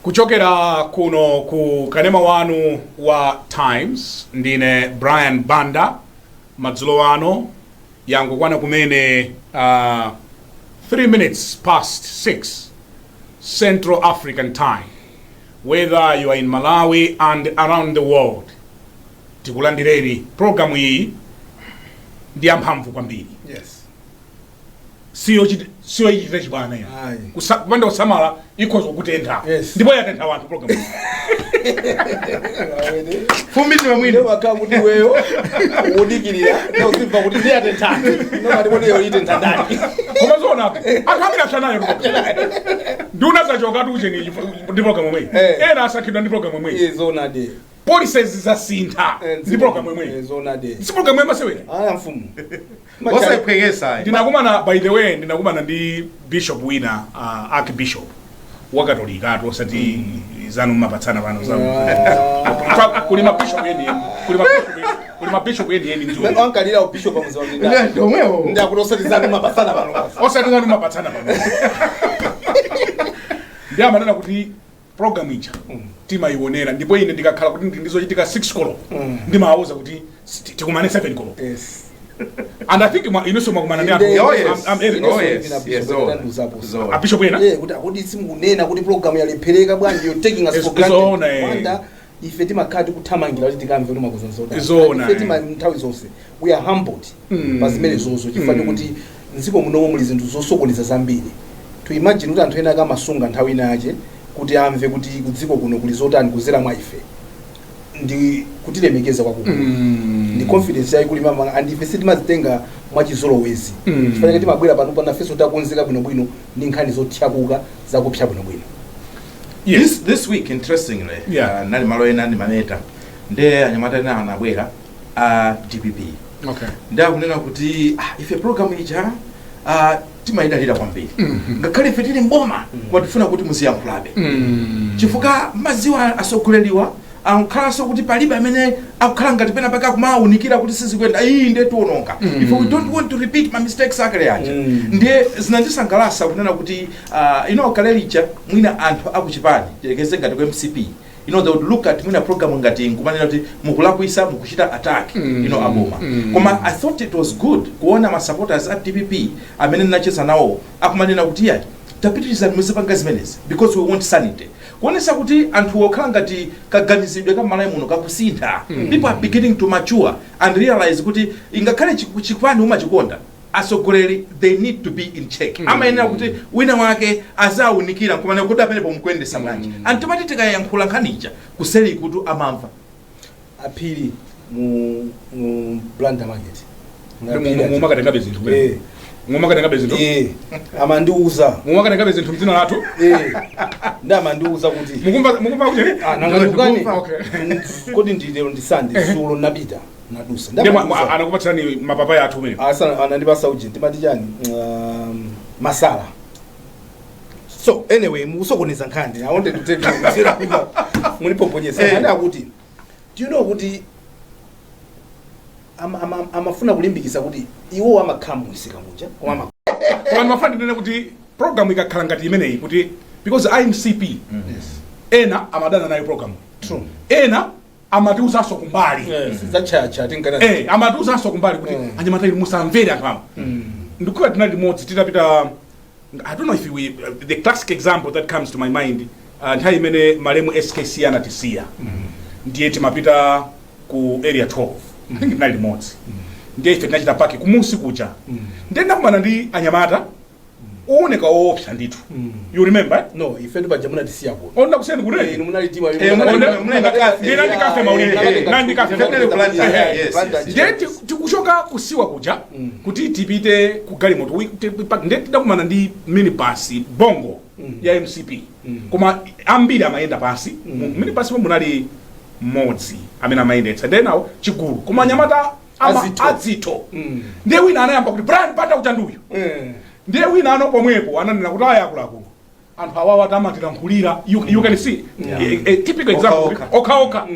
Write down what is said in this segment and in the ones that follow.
Kuchokera kuno ku kanema wanu wa Times ndine Banda madzulo wano yangu kwana kumene 3 minutes past 6 Central African time, whether you are in Malawi and around the world. Tikulandireni programu hii ndi amphamvu kwambiri. Yes. Sio ichite chibwana ya. Kupanda kusamala ikozo kutenda. Ndipo yatenda wanthu programu. Fumbiti mwini wakamuti weyo udikirira na usiva kuti ndi atenta. Nobody wone yo ite ndani. Koma zona akamira chanayo. Nduna zachoka tuje ndi programu mwe. Ena asakidwa ndi programu mwe. Zona de. Policies za sintha ndi programu mwe. Zona de. Si programu mwe masewera. Mfumu. What's the pregesa? Ndinakumana by the way ndinakumana ndi Bishop Wina, Archbishop wakatolika atu osati zanu mapatsana pano zamu. Kuli mabishop yeni ndio. Ndio ankalira ubishop pamoza wabinda. Ndio ndio akutosati zanu mapatsana pano. Osati zanu mapatsana pano. Ndio manena kuti program ija tima ionera ndipo ine ndikakhala kuti ndizochitika 6 koloko. Ndimawuza kuti tikumane 7 koloko. Yes. And I think inoso makumana ndi Bishop Wina. Kuti akudi simunena kuti program yalephereka bwanji you taking us for granted. Banda ife timakati kuthamangira kuti tikamve kuti makuzonzoda. Ife tima nthawi zonse. We are humbled. Pazimene zozo chifanya kuti nziko munomo muli zinthu zosokoneza zambiri. To imagine kuti anthu ena akamasunga nthawi inache kuti amve kuti kudziko kuno kuli zotani kuzera mwa ife. Ndi kutilemekeza kwakukulu. Ndi confidence yayi kuli mama and ife sitimazitenga mwachizolowezi. Chifanya kuti mabwera pano pana feso takonzeka bwino ndi nkhani zotyakuka zakupsya bwino. Yes, this week interestingly, nali malo ena ndi maneta. Nde anyamata ena anabwera DPP. Okay. Nda kunena kuti ife program ija timayidalira kwambiri. Ngakhale ife tili mboma kwatifuna kuti muziyankhulabe. Chifuka maziwa asogoleriwa ankhalanso kuti palibe amene akukhala ngati pena paka kumawunikira kuti sizikwenda iyi nde tuononga. If we don't want to repeat my mistakes akale anja. Ndiye zinandisangalatsa kunena kuti kalelicha mwina anthu akuchipani chilekeze ngati kwa MCP. They would look at mwina program ngati nkumanena kuti mukulakwisa mukuchita attack aboma. Koma I thought it was good kuona ma supporters at DPP amene nacheza nawo akumanena kuti yaki tapitiriza muzipanga zimenezi because we want sanity. Kuonesa kuti anthu okhala ngati kaganizidwe ka malayi muno kakusintha. People are beginning to mature and realize kuti ingakhale chikwani umachikonda asogoleri they need to be in check. Amayenera kuti wina wake azawunikira nkumana kuti apene pomkwendesa bwanji. Antimati tikayankhula nkhanicha kuseli kuti amamva. Aphiri mu Banda market. Mumakatenga bezinthu kwene. Mumakatenga bezinthu? Amandiuza. Mumakatenga bezinthu mdzina lathu? Ndamandiuza kuti. Mukumva kuti? Nangatukani. Kodi ndilero ndisande sulo nabita. Nadusa. Ndema anakupatsani mapapaya athu mene. Anandipasa uje timati chani masala. So anyway, musokoneza nkhani. I wanted to take you zero kuba munipoponyesa. Nda kuti do you know kuti amafuna kulimbikisa kuti iwo amakhamu isika munja koma mafandi nene kuti program ikakhala ngati imeneyi kuti because IMCP ena amadana nayo program. True. Ena amatiuzaso kumbali. Zachacha tingana. Amatiuzaso kumbali kuti anyamata ili musamvere anthu. Ndikuwa tinali limodzi titapita. I don't know if the classic example that comes to my mind nthawi imene malemu SKC anatisiya. Ndiye timapita ku area 12. I think tinali limodzi. Ndiye ife tinachita paki kumusi kuja. Ndiye ndakumana ndi anyamata uoneka woopsa ndithu. You remember? No, ife ndo bajamuna tisiya ko. Onda kuseni kule. Munali tiwa ndina ndikafe maulidi. Ndiye tikushoka kusiwa kuja kuti tipite ku galimoto. Ndiye ndakumana ndi minibus bongo ya MCP. Koma ambiri amayenda pasi. Minibus munali modzi amene amayendetsa. Ndiye nawo chigulu. Koma anyamata azito. Ndiye wina anayamba kuti Brian pata kuchanduyo. Ndiye wina ano pomwepo ananena kuti ayakulakulu. Anthu awawa tamatilankhulira. You can see a typical example. Oka.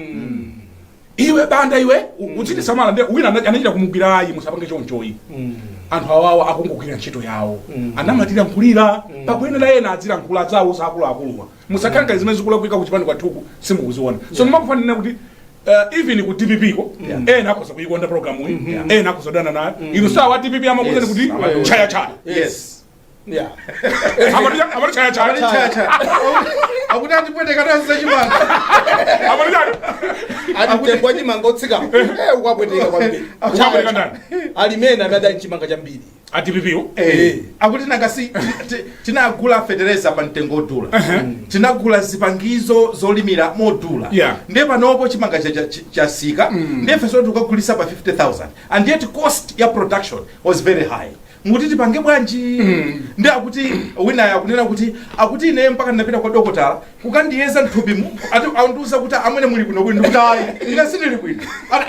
Iwe Banda iwe uchiti samala ndiye wina anachita kumugwira ayi musapange chonchoyi. anthu awawa akungogwira ntchito yawo anamatira nkulira pakuyena ena adzira nkula zawo sakuluakuluwa musakanga zimene zikulakwika kuchipani kwathuku simukuziona so ndimakufanira kuti even ku TPP ko ena akoza kuyikonda program iyi ena akozodana nayo inu sawa TPP amakuzeni kuti chaya yes yeah amari chaya akuti tipwete kataza chimanga atitengwa chimanga otsika ukwapweteka kwambiri alimena amene chimanga chambiri atipipiwo akuti nangasi tinagula fertilizer pa mtengo odula tinagula zipangizo zolimira modula ndiye panopo chimanga chasika ndiye feso tukagulisa pa 50,000 and yet cost ya production was very high muti tipange bwanji ndi akuti wina akunena kuti akuti ine mpaka ndinapita kwa dokotala kukandiyeza nthupi andiuza kuti amene muli kuno kuti ndikuti ayi ine sindili bwino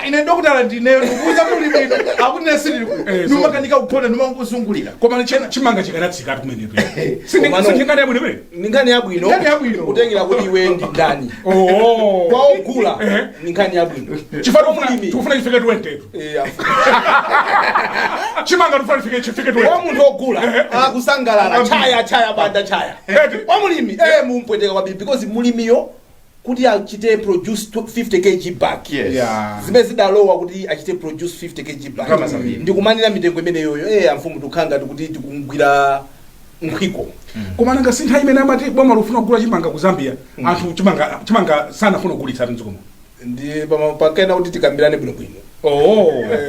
ine dokotala ndine ndikuuza muli bwino akuti ine sindili bwino ndimakanika kuphona ndimangozungulira koma chimanga chikanatsika kumenepo sindingane yabwino ningani yabwino kutengera kuti iwe ndi ndani kwa ogula ningani yabwino chifukwa tufuna chifike 20 chimanga tufuna chifike kwa munthu ogula akusangalala chaya banda chaya kwa mulimi mumpweteka kwambiri because mulimiyo kuti achite produce 50 kg back zimene zidalowa kuti achite produce 50 kg back ndikumanira mitengo imene yoyo amfumu tukhanga kuti tikugwira nkhwiko koma nanga sintha imene amati boma lufuna kugula chimanga ku Zambia anthu chimanga sanafuna kugulitsa mdzikomo ndi pakena kuti tikambirane bwinobwino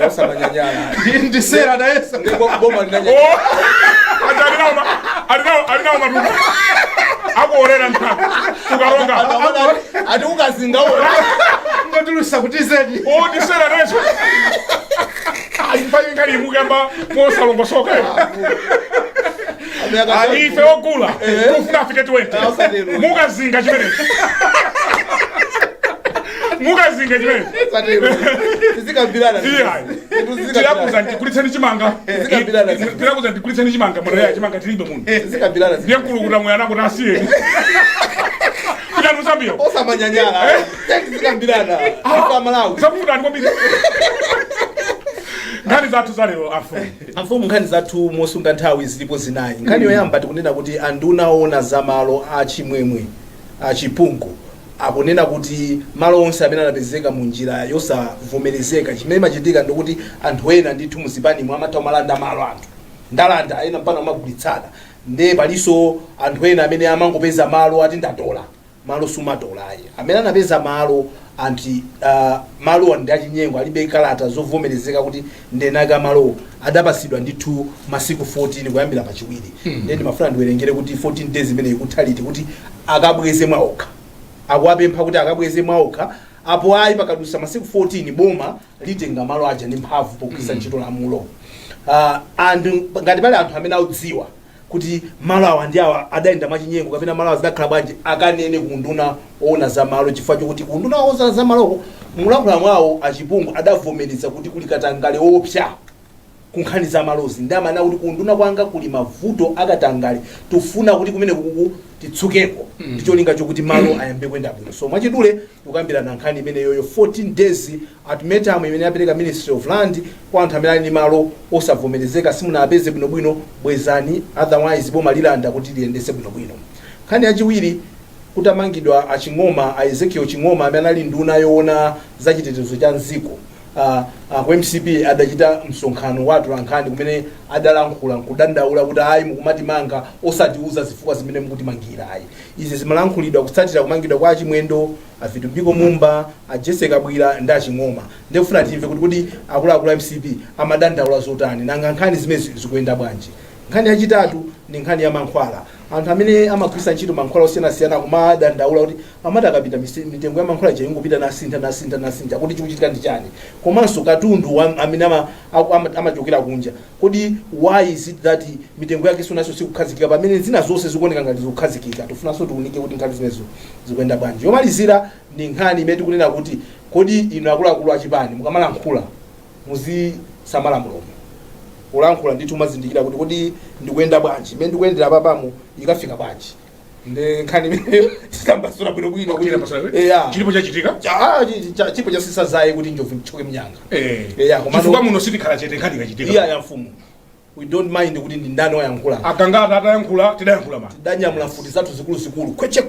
asamanyanyala ndisera na yesa boma linanyanya alinawo matuta akuorera ntaka tukaronga ati ukazinga ora ngotulusa kuti zedi ndisera neso alimpayi ngati mukamba mosalongosoka ife ogula tufuna afike 20 mukazinga chimene mukazinga chimene tizikambirana tirakuza ndikulitseni chimanga tirakuza ndikulitseni chimanga mwana ya chimanga tilibe muno tizikambirana ndiye nkulukuta mwana kuti asiyeni pitani Zambia osamanyanyala tizikambirana kwa Malawi zakufutani kwambiri nkhani zathu zalero amfumu nkhani zathu mosunga nthawi zilipo zinayi nkhani yoyamba tikunena kuti anduna ona za malo achimwemwe achipungu akunena kuti malo onse amene anapezeka mu njira yosavomerezeka chimene machitika ndikuti anthu ena ndithu muzipani amatha malanda malo anthu ndalanda ena mpano amagulitsana nde paliso anthu ena amene amangopeza malo ati ndatola malo sumatola ayi amene anapeza malo anti malo ndi achinyengo alibe kalata zovomerezeka kuti ndenaka malo adapasidwa ndithu masiku 14 kuyambira pachiwiri nde ndimafuna ndiwerengere kuti 14 days imene ikuthaliti kuti akabweze mwaokha akuwapempha kuti akabweze mwaokha apo ayi pakadusa masiku 14 boma litenga malo aja ndi mphamvu pogwiritsa ntchito lamulo anthu ngati pali anthu amene audziwa kuti malo awa ndi awa adayenda mwachinyengo kapena malo awa zidakhala bwanji akanene kunduna oona za malo chifukwa chokuti kunduna oona za maloko mulankhula mwawo achipungu adavomereza kuti kuli katangale opsa kunkhani za malozi ndamana kuti kunduna kwanga kuli mavuto akatangale tufuna kuti kumene kuku titsukeko ndicholinga chokuti malo ayambe kwenda bwino so mwachidule tukambirana nkhani imene yoyo 14 days ultimatum imene yapereka Ministry of Land kwa anthu amene ali ndi malo osavomerezeka simunapeze bwinobwino bwezani otherwise boma lilanda kuti liyendese bwinobwino nkhani yachiwiri kutamangidwa aching'oma a Ezekiel Ching'oma amene ali nduna yoona za chitetezo cha nziko kwa MCP adachita msonkhano watu lankhani kumene adalankhula nkudandaula kuti ayi mukumati manga osatiuza zifukwa zimene mukuti mangira ayi izi zimalankhulidwa kutsatira kumangidwa kwa achimwendo avitubiko mumba ajeseka bwira ndi aching'oma ndikufuna timve kuti akuluakulu MCP amadandaula zotani nanga nkhani zimene zikuyenda bwanji nkhani yachitatu ndi nkhani ya mankhwala anthu amene amagwisa ntchito mankhwala osiyanasiyana kumadandaula kuti amati akapita mitengo ya mankhwala ingopita nasintha kuti chikuchitika ndi chani komanso katundu amene amachokera kunja kodi why is it that mitengo yake sonaso sikukhazikika pamene zina zonse zikuoneka ngati zikukhazikika tifunanso tiunike kuti nkhani zimenezo zikuyenda bwanji yomalizira ndi nkhani imene tikunena kuti kodi inu akuluakulu achipani mukamalankhula muzisamala mulomo ulankhula ndithu mazindikira kuti kodi ndikuyenda bwanji imene ndikuyendera papamo ikafika bwanji nde nkhani imene tikambasula bwinobwino chilipo chachitika chipo chasisa zaye kuti njovu chichoke mnyanga chifukwa muno sitikhala chete nkhani ikachitika ya mfumu we don't mind kuti ndi ndani wayankhula akangata atayankhula tidayankhula mani tidanyamula futi zathu zikulu kweche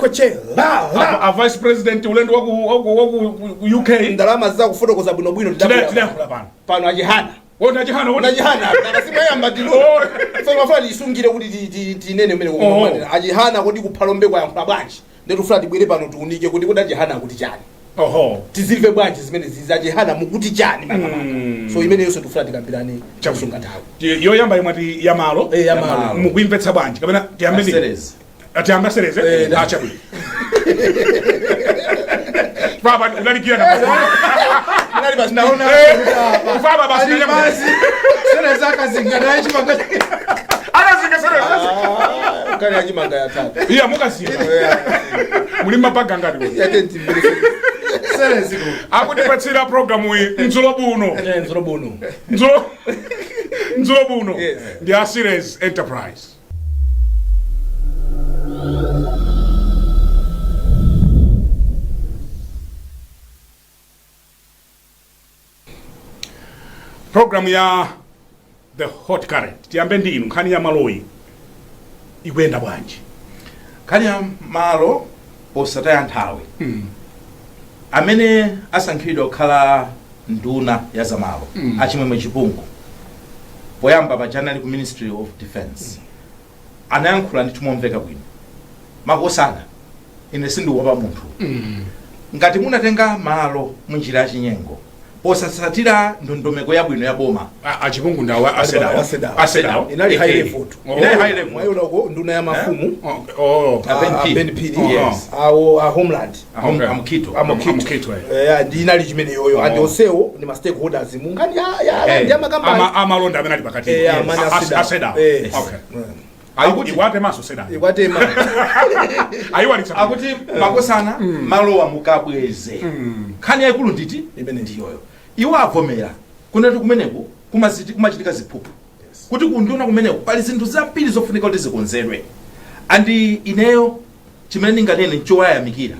a vice president ulendo waku UK ndalama zakufotokoza bwinobwino tidayankhula pano achihana Unajihana akasimaya ndilo so mafani isungire kuti tinene umene kukomana achihana kuti kuphalombe kwa yankhula bwanji ndetufuna tibwere pano tiunike kuti kudachihana kuti chani tizimve bwanji zimene zizachihana mukuti chani so imene yonse tufuna tikambirane chakusunga nthawi yoyamba imwati ya malo mukuimvetsa bwanji kapena tiyambe atiyamba sereze acha bwino baba unalikia na nali basi naona baba basi sere zaka zingana hichi magati ana zingasere kali ajimanga ya tatu iya mukasiya mulima panga ngati ya tenti mbele sere ziko akutipatsira program iyi nzulo buno ndi a series enterprise. Program ya the hot current tiyambe ndinu nkhani ya maloyi ikwenda bwanji nkhani ya malo posataya nthawi amene asankhidwa kukhala nduna ya zamalo achimwemwe chipungu poyamba pachanali ku Ministry of Defense anayankhula ndi tumomveka bwino makosana ine sindiwopa munthu ngati munatenga malo munjira ya chinyengo posasatira ndondomeko yabwino ya boma achipungu ndawa aseda inali high level mwayo loko nduna ya mafumu BNP yes awo homeland amukito inali chimene yoyo and osewo ni ma stakeholders mungani ya ndiyama kamba amalonda amene ali pakati aseda okay iwate maso seda iwate ma ayiwalitsa akuti makosana malo wa mukabweze nkhani yaikulu nditi imene ndiyoyo iwo avomera kunati kumeneko kumachitika ziphuphu kuti kunduna kumeneko pali zinthu zambiri zofunika kuti zikonzedwe andi ineyo chimene ndinganene choyamikira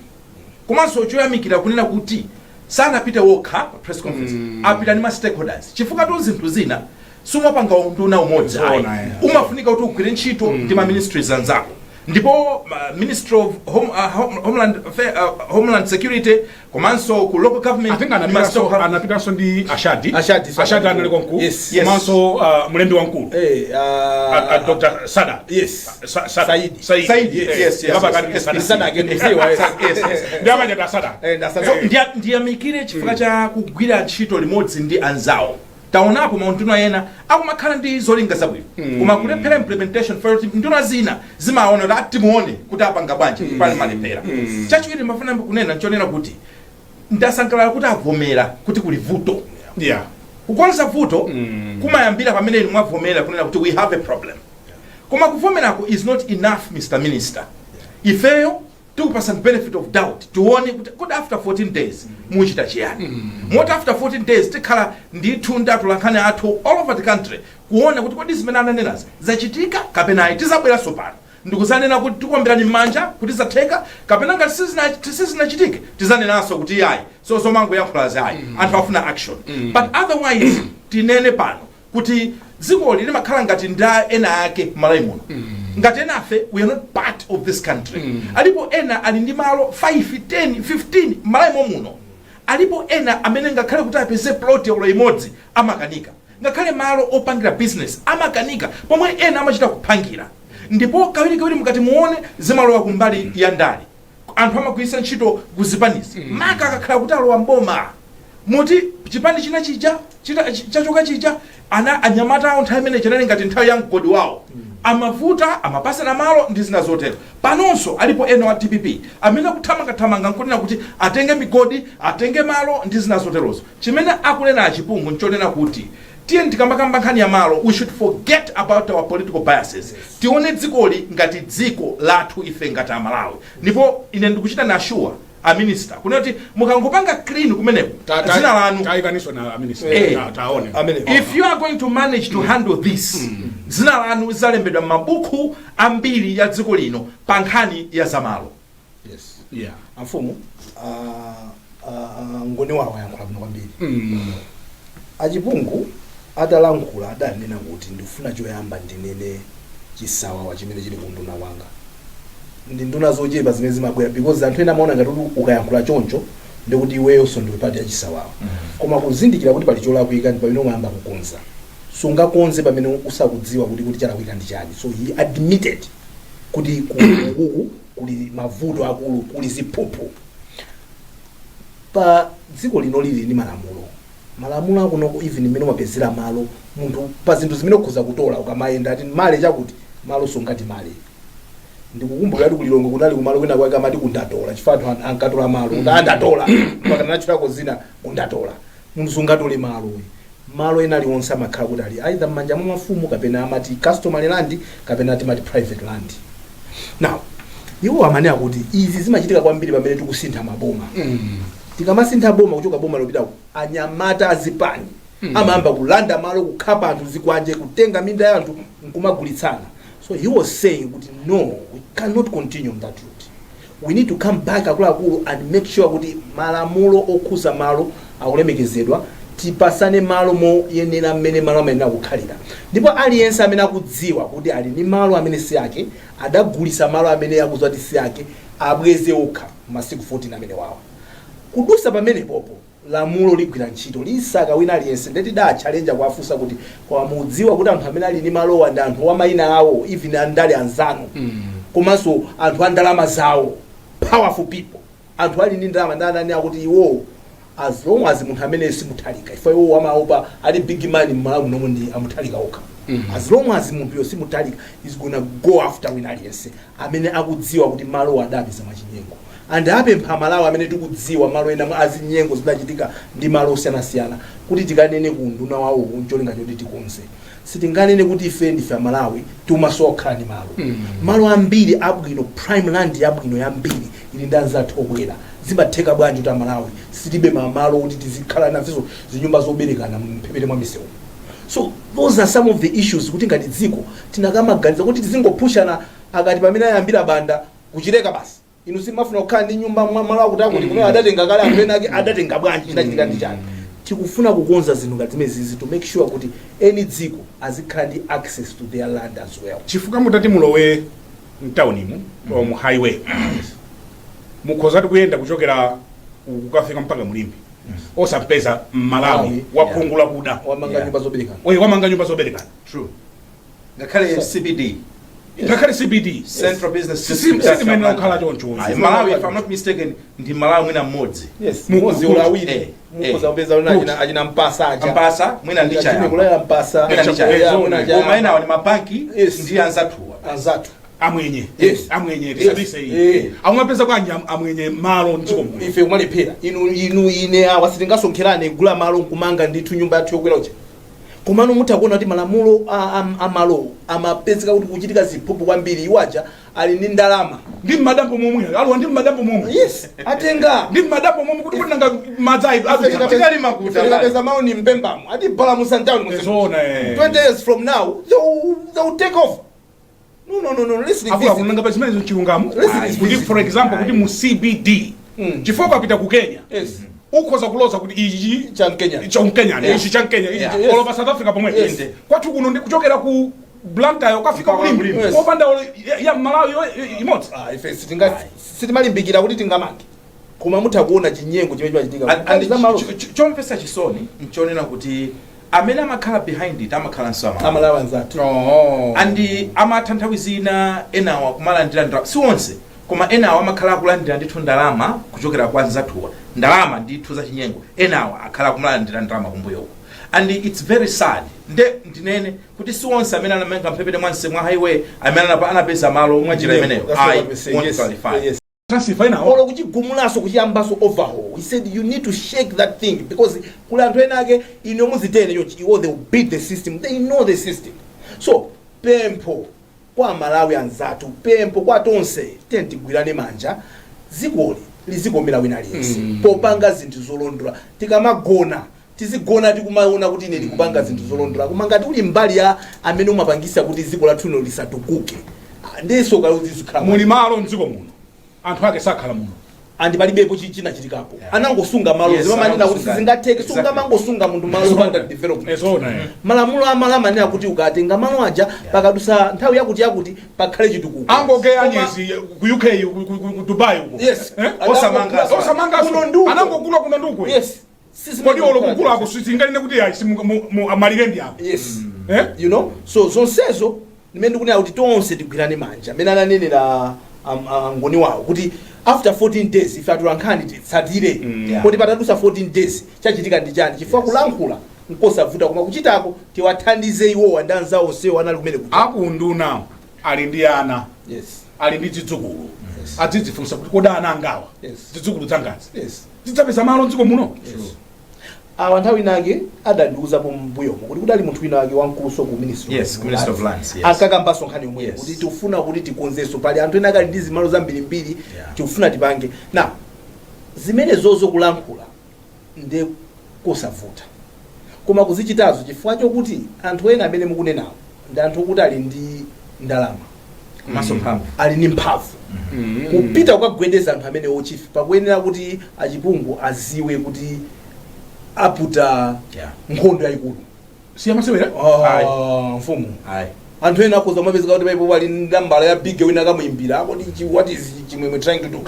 komanso choyamikira kunena kuti sanapite wokha press conference apita ndi ma stakeholders chifukwa to zinthu zina sumapanga nduna umodzi umafunika kuti ugwire ntchito ndi ma ministries anzako ndipo Ministry of Homeland Security komanso ku local government anapitanso ndi ashadi anali konku komanso mulembi wankulu Dr. Sada Said baba kali Sada Sada ndiyamikire chifukwa cha kugwira ntchito limodzi ndi anzawo taonapo maunduna ena akumakhala ndi zolinga zabwino koma kulephera implementation for nduna zina zimaona kuti muone kuti apanga bwanji pali malephera chachiwiri mafuna kunena chonena kuti ndasangalala kuti avomera kuti kuli vuto kukonza vuto kumayambira pamene mwavomera kunena kuti we have a problem koma kuvomerako is not enough Mr. Minister ifeyo tukupasa benefit of doubt tuone kuti after 14 days muchita chiyani moti after 14 days tikhala ndithu ndatulankhani athu all over the country kuona kuti kodi zimene ananenazi zachitika kapena ayi tizabweranso pano ndikuzanena kuti tikuombera m'manja kuti zatheka kapena ngati sizinachitike tizanenanso kuti ayi so zomango yankhulazi ayi anthu afuna action but otherwise tinene pano kuti dziko limakhala ngati nda ena ake malayi muno ngati enafe we are not part of this country alipo ena ali ndi malo 5 10 15 malayi muno alipo ena amene ngakhale kuti apeze plot ya imodzi amakanika ngakhale malo opangira business amakanika pomwe ena amachita kuphangira ndipo kawiri mukati muone zimalowa kumbali ya ndali anthu amagwiritsa ntchito kuzipanisi maka akakhala kuti alowa mboma muti chipani china chachoka chija ana anyamata nthawi imene chenali ngati nthawi ya mgodi wawo amavuta amapasana malo ndi zina zotero panonso alipo ena wa TPP amene akuthamanga nkunena kuti atenge migodi atenge malo ndi zina zoterozo chimene akunena achipungu nchonena kuti tiye ndikamakamba nkhani ya malo we should forget about our political biases tione dzikoli ngati dziko lathu ife ngati amalawi ndipo ine ndikuchita na assure a minister kunena kuti mukangopanga clean kumeneko zina lanu taikaniswa na minister taone if you are going to manage to handle this zina lanu zalembedwa mabuku ambiri ya dziko lino pa nkhani ya zamalo amfumu ngoni wawo yankhula bwino kwambiri achipungu atalankhula adanena kuti ndifuna choyamba ndinene chisawawa chimene chili kunduna wanga ndi nduna zochepa zimene zimabwera because anthu ena amaona ngati ukayankhula choncho ndikuti iweyonso ndi pati ya chisawawa koma kuzindikira kuti pali cholakwika ndi pamene umayamba kukonza sungakonze pamene usakudziwa kuti chalakwika ndi chani. So he admitted kuti kuli mavuto akulu, kuli ziphuphu pa dziko lino lili ndi malamulo akuno even imene umapezera malo munthu pa zinthu zimene ukhoza kutola ukamayenda ati male chakuti malo songati male. Ndikukumbukira kuti kulilongo kunali kumalo kwina kwake amati kundatola chifukwa ankatola malo kuti andatola mpaka nachitako zina kundatola munthu sungatole malo ena aliwonse amakhala kuti ali either m'manja mwa mafumu kapena amati customary land kapena atimati private land. Now iwo amanena kuti izi zimachitika kwambiri pamene tikusintha maboma. Tikamasintha boma kuchoka boma lopita anyamata azipani amayamba kulanda malo kukhapa anthu zikwanje kutenga minda ya anthu nkumagulitsana. So he was saying kuti no, we cannot continue on that route. We need to come back akuluakulu and make sure kuti malamulo okhuza malo akulemekezedwa, tipasane malo moyenera mmene malo amenena kukhalira. Ndipo aliyense amene akudziwa kuti ali ni malo amene si ake adagulisa malo amene yakuzwa kuti si ake abweze okha masiku 14 amene wawa. Kudusa pamene popo lamulo ligwira ntchito lisaka wina aliyense ndeti da challenge kwafusa kuti kwa mudziwa kuti anthu amene ali ni malowa ndi anthu wa mayina awo even andali anzanu komanso anthu andalama zawo powerful people anthu ali ni ndalama ndani akuti iwo as long as munthu amene simuthalika ifa iwo amaopa ali big man mmalamu nomwe ndi amuthalika okha. As long as munthu yosi muthalika is gonna go after wina aliyense amene akudziwa kuti malo adabiza mwachinyengo. And apempha malawo amene tikudziwa malo ena azinyengo zidachitika ndi malo osiyanasiyana kuti tikanene kunduna wawo ncholinga choti tikonze. Sitinganene kuti ife ndife Malawi tumasokhala ndi malo ambiri abwino prime land yabwino yambiri ili ndanzathu obwera zimatheka bwanji kuti Malawi sitibe malo kuti tizikhala nazo zinyumba zoberekana mphepete mwa misewu. So those are some of the issues kuti ngati dziko tinakamaganiza kuti tizingopushana akati pamene ayambira Banda kuchileka basi. Inu simafuna kukhala ndi nyumba malo akuti kuti kuno adatenga kale anthu ena ake adatenga bwanji chinachitika ndi chani. Tikufuna kukonza zinthu ngati zimenezi to make sure kuti any dziko azikhala ndi access to their land as well. Chifukwa mutati mulowe mtaunimu mu highway mukhoza kuyenda kuchokera kukafika mpaka Mulimbi osapeza Malawi wakhungula kuda wamanga nyumba zoberekana. Wamanga nyumba zoberekana. True. Ngakhale CBD. Ngakhale CBD Central Business System simene ukhala choncho. Malawi if I'm not mistaken ndi Malawi mwina mmodzi. Yes, mmodzi ulawire. Mukhoza kupeza una achina mpasa aja. Mpasa mwina ndi chaya. Chimekula mpasa. Koma ina ni mabanki ndi anzathu. Amwenye. Yes. Amwenye tisabise. Amwapeza kwanje amwenye malo ndiko mwe. Ife kumalephera. Inu ine awasitingasonkherane gula malo kumanga ndithu nyumba yathu yokwera uche. Komano mutakuona kuti malamulo amalo amapezeka kuti kuchitika ziphuphu kwambiri iwaja ali ndi ndalama ndi madambo momwe aliwa ndi madambo momwe. Yes, atenga ndi madambo momwe kuti nanga madzai atikali makuta tikapeza mawu ni mbembamo ati bala musantauni muzona 20 years from now they will take off. No, listen to this. Afu kunanga pazimene chilungamo kuti for example kuti mu CBD chifukwa kapita ku Kenya. Yes. Ukhoza kuloza kuti ichi cha Kenya ichi cha Kenya all over South Africa pomwe kwathu kuno ndi kuchokera ku Blantyre ukafika Mulimbi opanda ya Malawi imodzi. Ife sitimalimbikira kuti tingamange koma mutakuona chinyengo chimene chimachitika chomvesa chisoni nchonena kuti amene amakhala behind it amakhala Malawi anzathu andi amatanthawi zina enawa kumalandira ndalama si onse koma enawa amakhala akulandira ndithu ndalama kuchokera kwa anzathuwa ndalama ndithu za chinyengo enawa akhala kumalandira ndalama kumbuyoko. And it's very sad ndinene kuti si onse amene anamenga mphepete mwanse mwa highway amene anapeza malo mwanjira imeneyo. I want to clarify. Olo kuchigumulaso kuchiyambaso overhaul. He said you need to shake that thing because kule anthu ena ake ino muzitene yonchi they will beat the system. They know the system. So pempho kwa Malawi anzatu pempho kwa tonse tentigwirane manja zikoli lizikomera wina aliyense popanga zinthu zolondola tikamagona tizigona tikumaona kuti ine tikupanga zinthu zolondola koma ngati uli mbali ya amene umapangisa kuti ziko lathuno lisatukuke ndeso kaluzizikhala muli malo mdziko muno anthu ake sakhala muno andi palibepo china chitikapo anangosunga malo zimamanena kuti sizingatheke sunga mangosunga munthu malo panda development malamulo amalama nena kuti ukatenga malo aja pakadusa nthawi yakuti pakhale chitukuko angoke anyezi ku UK ku Dubai uko osamanga anangokula kuna nduku kodi olokukula ako singaline kuti amalirendi apo you know so zonsezo nimene ndikunena kuti tonse tigwirane manja amene ananenera ngoni wawo kuti after 14 days ife atulankhani titsatire kuti patadusa 14 days chachitika ndi chani chifukwa kulankhula nkosavuta koma kuchitako tiwathandize iwowa ndi anzawo onsewo anali kumene kuti akunduna ali ndi ana ali ndi zidzukulu adzidzifunsa kuti koda ana angawa zidzukulu zangazi zidzapeza malo mdziko muno awa nthawi inake adandiuzapo mbuyomo kuti kudali munthu wina wake wamkuluso ku ministry of lands akakambaso nkhani yomweyo kuti tikufuna kuti tikonzenso pali anthu ena akali ndi zimalo zambirimbiri tikufuna tipange na zimene zozo kulankhula ndi kosavuta koma kuzichitazo chifukwa chokuti anthu ena amene mukunenawo ndi anthu okuti ali ndi ndalama ali ndi mphamvu kupita kukagwedeza anthu amene ochifi pakuyenera kuti achipungu aziwe kuti aputa nkhondo yayikulu siyamasewera mfumu anthu ena akoza mapezeka kuti paipo pali ndambala ya big wina kamuimbira akoti what is chimwemwe trying to do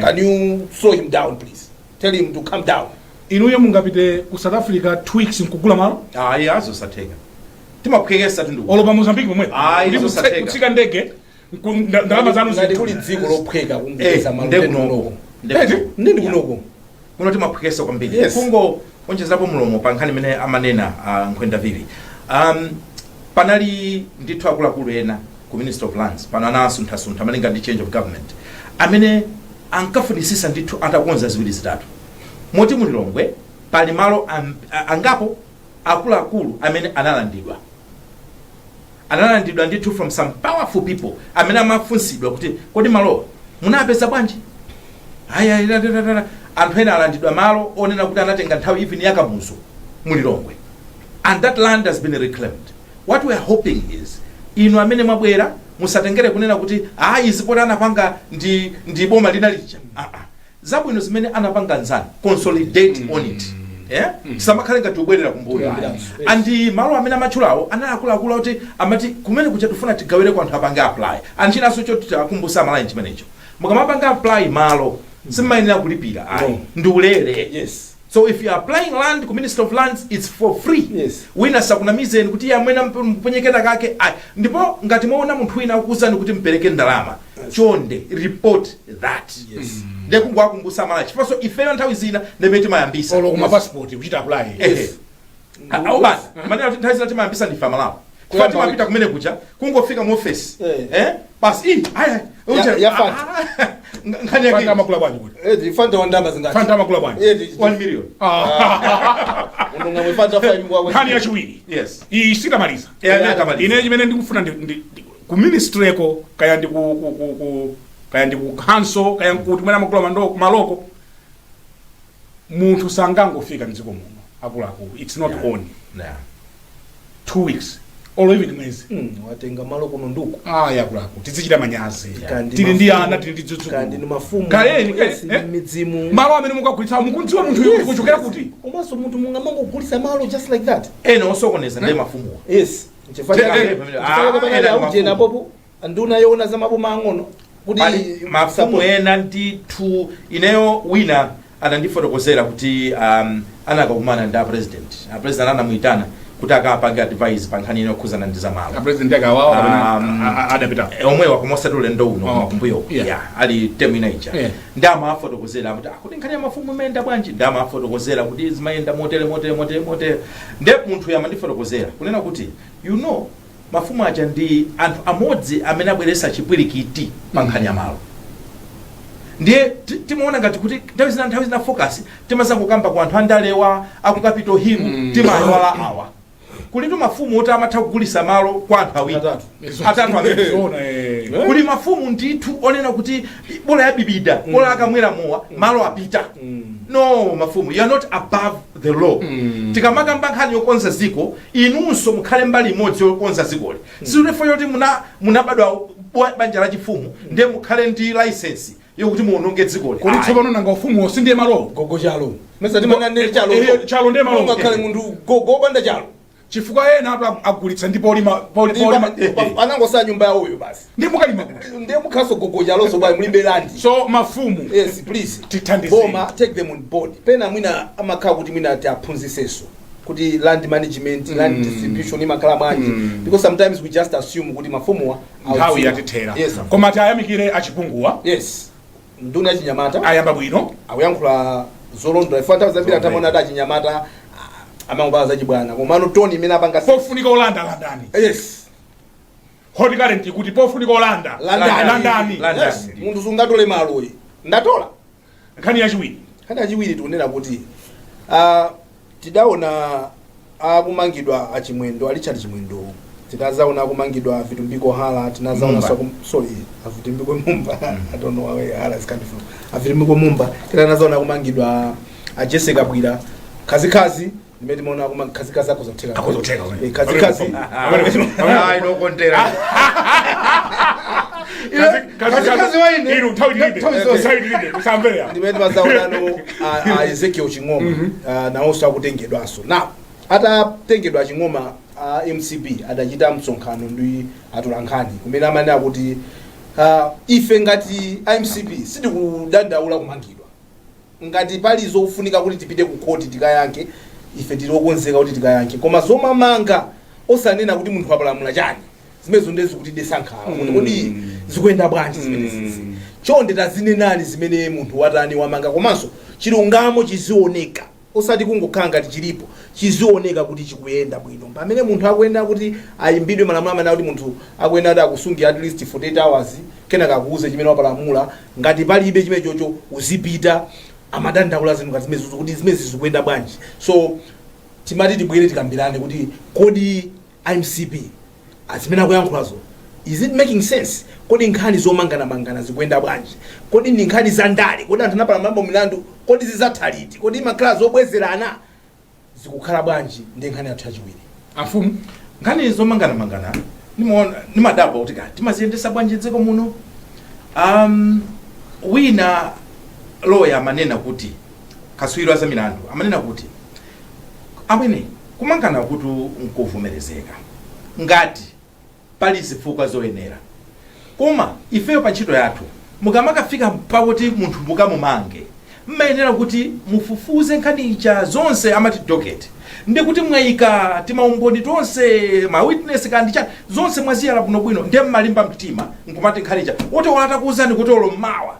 can you slow him down please tell him to calm down inuyo mungapite ku South Africa 2 weeks nkugula malo azosatheka timaphekesa tundu olopa Mozambique pomwe azosatheka kutsika ndege ndalama zanu zili kuli dziko lophweka kungeza malo ndi kunoko muno timaphekesa kwambiri kungo onjezapo mulomo pa nkhani imene amanena nkhwenda vili panali ndithu akuluakulu ena ku Minister of Lands pano anasuntha malinga ndi change of government amene ankafunisisa ndithu atakonza ziwiri zitatu moti mulilongwe pali malo angapo akuluakulu amene analandidwa ndithu from some powerful people amene amafunsidwa kuti kodi malo munapeza bwanji anthu ena alandidwa malo onena kuti anatenga nthawi even yakamuzo mulilongwe and that land has been reclaimed. What we are hoping is inu amene mwabwera musatengere kunena kuti izipota anapanga ndi boma lina licha zabwino zimene anapanga nzani consolidate on it samakhale ngati ubwerera kumbuyo andi malo amene amachulawo analakula kuti amati kumene kucha tufuna tigawire kwa anthu apange apply anchinaso choti takumbusa malayi chimenecho mukamapanga apply malo simayenera kulipira ndi ulere so if you are applying land ku Minister of Lands it's for free wina sakunamizeni kuti amwena mponyekera kake ndipo ngati muona munthu wina akuzani kuti mpereke ndalama chonde report that ndekungwa akumbusa malayi chifaso ifeyo nthawi zina ndemeti mayambisa olo kuma passport kuchita apply basi manena nthawi zina timayambisa ndi famalawo kwa timapita kumene kucha kungofika mu office basi nkhani yake makula bwanji kuti fanta wandama zingati fanta makula bwanji 1 million ngamwe fanta fa nyumba nkhani ya chiwiri isitamaliza ine chimene ndikufuna ndi ku ministry eko kaya ndi ku council kaya nkuti mwena makula maloko munthu sangangofika mdziko muno akuluakulu it's not on 2 weeks or even mwezi watenga malo kuno nduku yakuluakulu tizichita manyazi tili ndi ana tili ndi dzutsu kandi ni mafumu kaleni midzimu malo amene mukagulitsa mukundziwa munthu yuko kuchokera kuti komanso munthu mungamangogulitsa malo just like that osokoneza ndi mafumu chifukwa aujena popo anduna yoona za maboma ang'ono kuti mafumu ena ndithu ineyo wina anandifotokozera kuti anakakumana ndi president anamuitana kuti akapange advise pa nkhani inokhuzana ndi zamalo president akawawa adapita omwe wakumosadule ndo uno makumbuyo ali terminator ndama afotokozera kuti kuti nkhani ya mafumu imenda bwanji ndama afotokozera kuti zimayenda motere nde munthu yamandifotokozera kunena kuti mafumu aja ndi anthu amodzi amene abweresa chipwirikiti pa nkhani ya malo ndiye timaona ngati kuti nthawi zina focus timazangokamba ku anthu andalewa akukapito himu timayala awa kulitu mafumu oti amatha kugulisa malo kwa anthu awiri atatu amene kuli mafumu ndithu onena kuti bola yabibida bola akamwera mowa malo apita no mafumu you are not above the law tikamagamba nkhani yokonza ziko inunso mukhale mbali imodzi yokonza zikoli siulefoyo kuti munabadwa banja la chifumu ndiye mukhale ndi license yokuti muononge dziko li kodi tsopano nanga ufumu si ndiye malo gogo chalo mesa timangane chalo chalo ndiye malo ngakhale munthu gogo banda chalo chifukwa ena agulitsa ndipo lima anangosa nyumba yawoyo basi ndi mukalima ndiye mukhaso gogo chalo so bali mulibe landi so mafumu yes please tithandizeni boma take them on board pena mwina amakhala kuti mwina aphunziseso kuti land management land distribution imakhala bwanji because sometimes we just assume kuti mafumuwa nthawi yatithera yes koma tayamikire achipunguwa yes nduna achinyamata ayamba bwino akuyankhula zolondola ifa nthawi zambiri atamona ati achinyamata amangopala zachibwana komano toni imene apanga pofunika olanda landani yes hot current kuti pofunika olanda landani munthu sungatole maloyi ndatola nkhani yachiwiri tikunena kuti tidaona akumangidwa achimwendo alichali chimwendo tinazaona akumangidwa vitumbiko hala tinazaona sorry avitumbiko mumba I don't know where hala is coming from avitumbiko mumba tinazaona akumangidwa Jessica Bwira kazi nimeti mona kuma kazi akuzoteka kazi ino kontera kazi waine ino tawidide kusambea nimeti bazaona no Ezekiel Chingoma naonso akutengedwaso now atatengedwa Chingoma MCP adachita msonkhano ndi atulankhani kumene amene akuti ife ngati MCP sitikudandaula kumangidwa ngati pali zofunika kuti tipite ku court tikayanke ife tilokonzeka kuti tikayanke koma zomamanga osanena kuti munthu apalamula chani zimezo ndezi kuti desankhala kodi zikuyenda bwanji zimenezi chonde tazinenani zimene munthu watani wamanga komanso chilungamo chizioneka osati kungokhala ngati chilipo chizioneka kuti chikuyenda bwino pamene munthu akuyenda kuti ayimbidwe malamulo amene kuti munthu akuyenda kuti akusungira at least 48 hours kenaka akuuze chimene wapalamula ngati palibe chimene chocho uzipita amadandaula zinthu ngati zimezo kuti zimezi zikuyenda bwanji so timati tibwere tikambirane kuti kodi MCP azimene akuyankhulazo is it making sense kodi nkhani zomangana zikuyenda bwanji kodi ndi nkhani za ndale kodi anthu anapalamula milandu kodi zizathaliti kodi makhala zobwezerana zikukhala bwanji ndi nkhani yathu yachiwiri afumu nkhani zomangana nimadabwa kuti kati timaziyendesa bwanji dziko muno wina lawyer amanena kuti kaswiro za milandu amanena kuti amene kumangana kuti nkovomerezeka ngati pali zifukwa zoyenera koma ifeyo pa ntchito yathu mukamakafika pakuti munthu mukamumange mmayenera kuti mufufuze nkhanicha zonse amati docket ndi kuti mwayika timaumboni tonse ma witness kandi cha zonse mwaziyala bwinobwino ndiye mmalimba mtima nkumati nkhanicha wote walatakuuzani kuti olo mmawa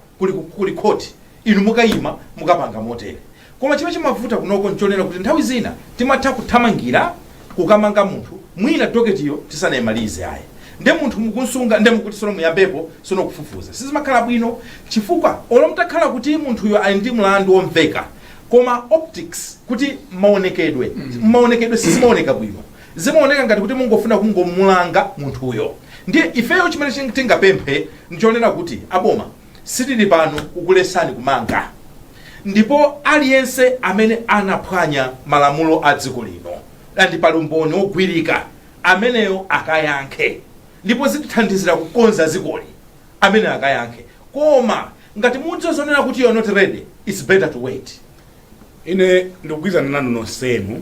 kuli court inu mukayima mukapanga motere koma chimene chimavuta kunoko nchonera kuti nthawi zina timatha kuthamangira kukamanga munthu mwina docket iyo tisanayimalize ayi nde munthu mukunsunga nde mukuti sono muyambepo sono kufufuza sizimakhala bwino chifukwa olo mutakhala kuti munthuyo ali ndi mlandu womveka koma optics kuti maonekedwe sizimaoneka bwino zimaoneka ngati kuti mungofuna kungomulanga munthuyo ndiye ifeyo chimene tingapemphe nchonera kuti aboma sitili pano kukulesani kumanga ndipo aliyense amene anaphwanya malamulo a dziko lino ndi pali umboni ogwirika ameneyo akayankhe ndipo zitithandizira kukonza dzikoli amene akayankhe koma ngati munthu zonena kuti you are not ready it's better to wait ine ndikugwizana nanu nonsenu